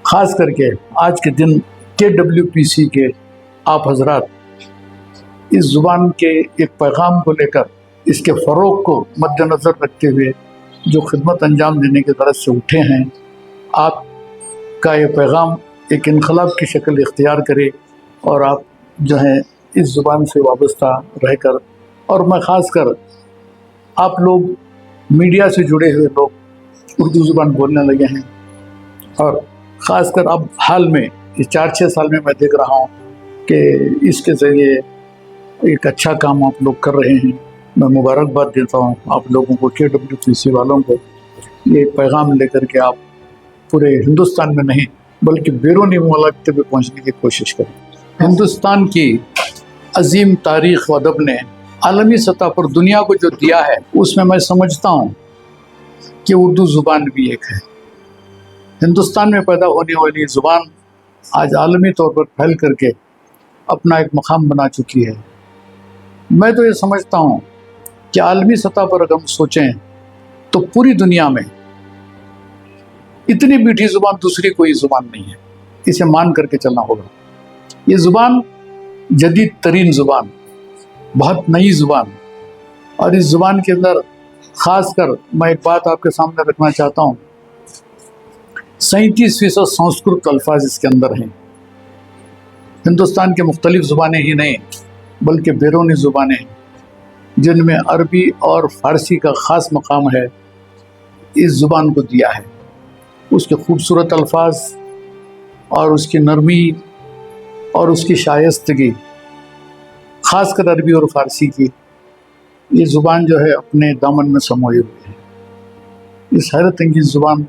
خاص کر کے آج کے دن KWPC کے آپ حضرات اس زبان کے ایک پیغام کو لے کر اس کے فروغ کو مد نظر رکھتے ہوئے جو خدمت انجام دینے کی غرض سے اٹھے ہیں، آپ کا یہ پیغام ایک انقلاب کی شکل اختیار کرے اور آپ جو ہیں اس زبان سے وابستہ رہ کر، اور میں خاص کر آپ لوگ میڈیا سے جڑے ہوئے لوگ اردو زبان بولنے لگے ہیں، اور خاص کر اب حال میں اس 4-6 سال میں دیکھ رہا ہوں کہ اس کے ذریعے ایک اچھا کام آپ لوگ کر رہے ہیں۔ میں مبارکباد دیتا ہوں آپ لوگوں کو، KWPC والوں کو، یہ پیغام لے کر کے آپ پورے ہندوستان میں نہیں بلکہ بیرونی ممالک تک بھی پہنچنے کی کوشش کریں۔ ہندوستان کی عظیم تاریخ و ادب نے عالمی سطح پر دنیا کو جو دیا ہے، اس میں سمجھتا ہوں کہ اردو زبان بھی ایک ہے۔ ہندوستان میں پیدا ہونے والی زبان آج عالمی طور پر پھیل کر کے اپنا ایک مقام بنا چکی ہے۔ میں تو یہ سمجھتا ہوں کہ عالمی سطح پر اگر ہم سوچیں تو پوری دنیا میں اتنی میٹھی زبان دوسری کوئی زبان نہیں ہے، اسے مان کر کے چلنا ہوگا۔ یہ زبان جدید ترین زبان، بہت نئی زبان، اور اس زبان کے اندر خاص کر میں ایک بات آپ کے سامنے رکھنا چاہتا ہوں، 37% سنسکرت الفاظ اس کے اندر ہیں۔ ہندوستان کے مختلف زبانیں ہی نہیں بلکہ بیرونی زبانیں ہیں جن میں عربی اور فارسی کا خاص مقام ہے، اس زبان کو دیا ہے۔ اس کے خوبصورت الفاظ اور اس کی نرمی اور اس کی شائستگی، خاص کر عربی اور فارسی کی، یہ زبان جو ہے اپنے دامن میں سموئے ہوئے ہے۔ اس حیرت انگیز زبان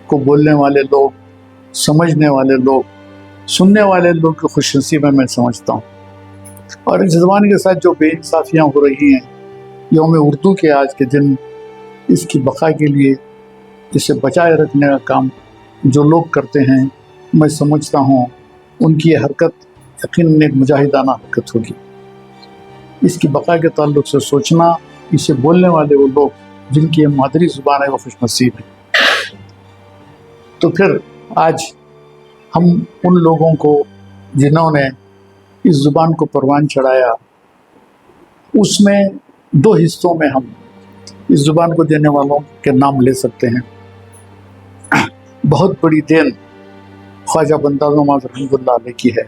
کو بولنے والے لوگ، سمجھنے والے لوگ، سننے والے لوگ کی خوش نصیب میں سمجھتا ہوں۔ اور اس زبان کے ساتھ جو بے انصافیاں ہو رہی ہیں، یوم اردو کے آج کے دن اس کی بقا کے لیے، اسے بچائے رکھنے کا کام جو لوگ کرتے ہیں، میں سمجھتا ہوں ان کی یہ حرکت یقیناً ایک مجاہدانہ حرکت ہوگی۔ اس کی بقا کے تعلق سے سوچنا، اسے بولنے والے وہ لوگ جن کی یہ مادری زبان ہے وہ خوش نصیب ہیں۔ تو پھر آج ہم ان لوگوں کو جنہوں نے اس زبان کو پروان چڑھایا، اس میں 2 حصوں میں ہم اس زبان کو دینے والوں کے نام لے سکتے ہیں۔ بہت بڑی دین خواجہ بندہ نواز رحمۃ اللہ علیہ کی ہے۔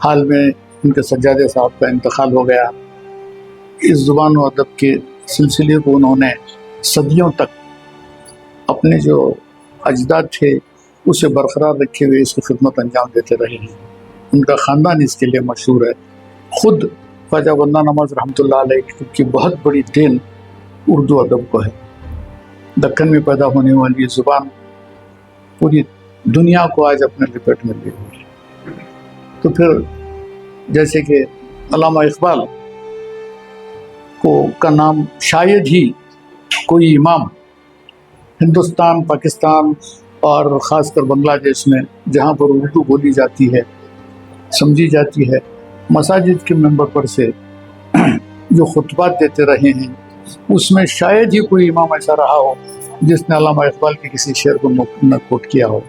حال میں ان کے سجادے صاحب کا انتقال ہو گیا۔ اس زبان و ادب کے سلسلے کو انہوں نے صدیوں تک اپنے جو اجداد تھے اسے برقرار رکھے ہوئے اس کی خدمت انجام دیتے رہے ہیں۔ ان کا خاندان اس کے لیے مشہور ہے۔ خود خواجہ بندہ نواز رحمۃ اللہ علیہ کی بہت بڑی دین اردو ادب کو ہے۔ دکن میں پیدا ہونے والی یہ زبان پوری دنیا کو آج اپنے لپیٹ میں لی ہوئی ہے۔ تو پھر جیسے کہ علامہ اقبال کا نام شاید ہی کوئی امام ہندوستان، پاکستان اور خاص کر بنگلہ دیش میں جہاں پر اردو بولی جاتی ہے، سمجھی جاتی ہے، مساجد کے ممبر پر سے جو خطبات دیتے رہے ہیں، اس میں شاید ہی کوئی امام ایسا رہا ہو جس نے علامہ اقبال کے کسی شعر کو نہ کوٹ کیا ہو۔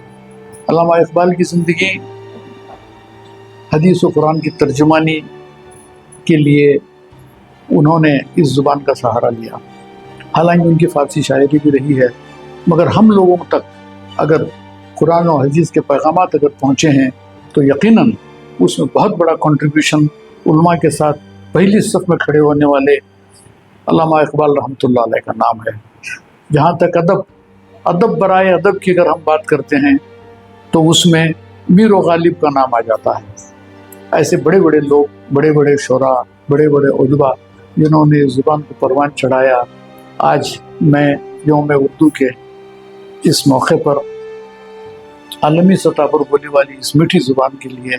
علامہ اقبال کی زندگی حدیث و قرآن کی ترجمانی کے لیے انہوں نے اس زبان کا سہارا لیا۔ حالانکہ ان کی فارسی شاعری بھی رہی ہے، مگر ہم لوگوں تک اگر قرآن و حدیث کے پیغامات اگر پہنچے ہیں تو یقیناً اس میں بہت بڑا کنٹریبیوشن علماء کے ساتھ پہلی صف میں کھڑے ہونے والے علامہ اقبال رحمۃ اللہ علیہ کا نام ہے۔ جہاں تک ادب برائے ادب کی اگر ہم بات کرتے ہیں تو اس میں میر و غالب کا نام آ جاتا ہے۔ ایسے بڑے بڑے لوگ، بڑے بڑے شعراء، بڑے بڑے ادبا جنہوں نے اس زبان کو پروان چڑھایا، آج میں یوم اردو کے اس موقع پر عالمی سطح پر بولنے والی اس میٹھی زبان کے لیے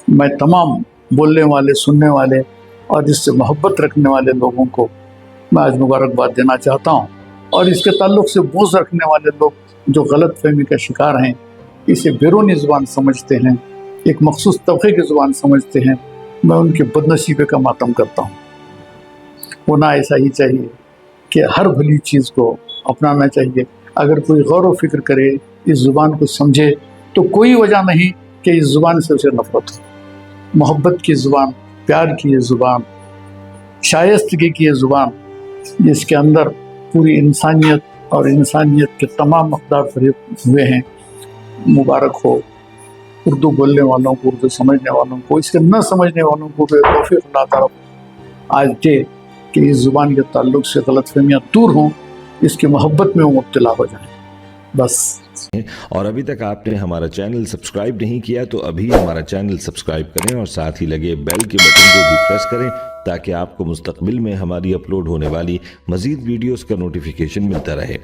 میں تمام بولنے والے، سننے والے اور اس سے محبت رکھنے والے لوگوں کو میں آج مبارکباد دینا چاہتا ہوں۔ اور اس کے تعلق سے بغض رکھنے والے لوگ جو غلط فہمی کا شکار ہیں، اسے بیرونی زبان سمجھتے ہیں، ایک مخصوص طبقے کی زبان سمجھتے ہیں، میں ان کے بدنصیبی کا ماتم کرتا ہوں۔ ہونا ایسا ہی چاہیے کہ ہر بھلی چیز کو اپنانا چاہیے۔ اگر کوئی غور و فکر کرے، اس زبان کو سمجھے تو کوئی وجہ نہیں کہ اس زبان سے اسے نفرت ہو۔ محبت کی زبان، پیار کی یہ زبان، شائستگی کی یہ زبان، جس کے اندر پوری انسانیت اور انسانیت کے تمام اقدار فریب ہوئے ہیں، مبارک ہو اردو بولنے والوں کو، اردو سمجھنے والوں کو، اس کے نہ سمجھنے والوں کو بھی توفیق اللہ تعالیٰ آج دے کہ اس زبان کے تعلق سے غلط فہمیاں دور ہوں، اس کی محبت میں وہ مبتلا ہو جائیں، بس۔ اور ابھی تک آپ نے ہمارا چینل سبسکرائب نہیں کیا تو ابھی ہمارا چینل سبسکرائب کریں اور ساتھ ہی لگے بیل کے بٹن کو بھی پریس کریں تاکہ آپ کو مستقبل میں ہماری اپلوڈ ہونے والی مزید ویڈیوز کا نوٹیفیکیشن ملتا رہے۔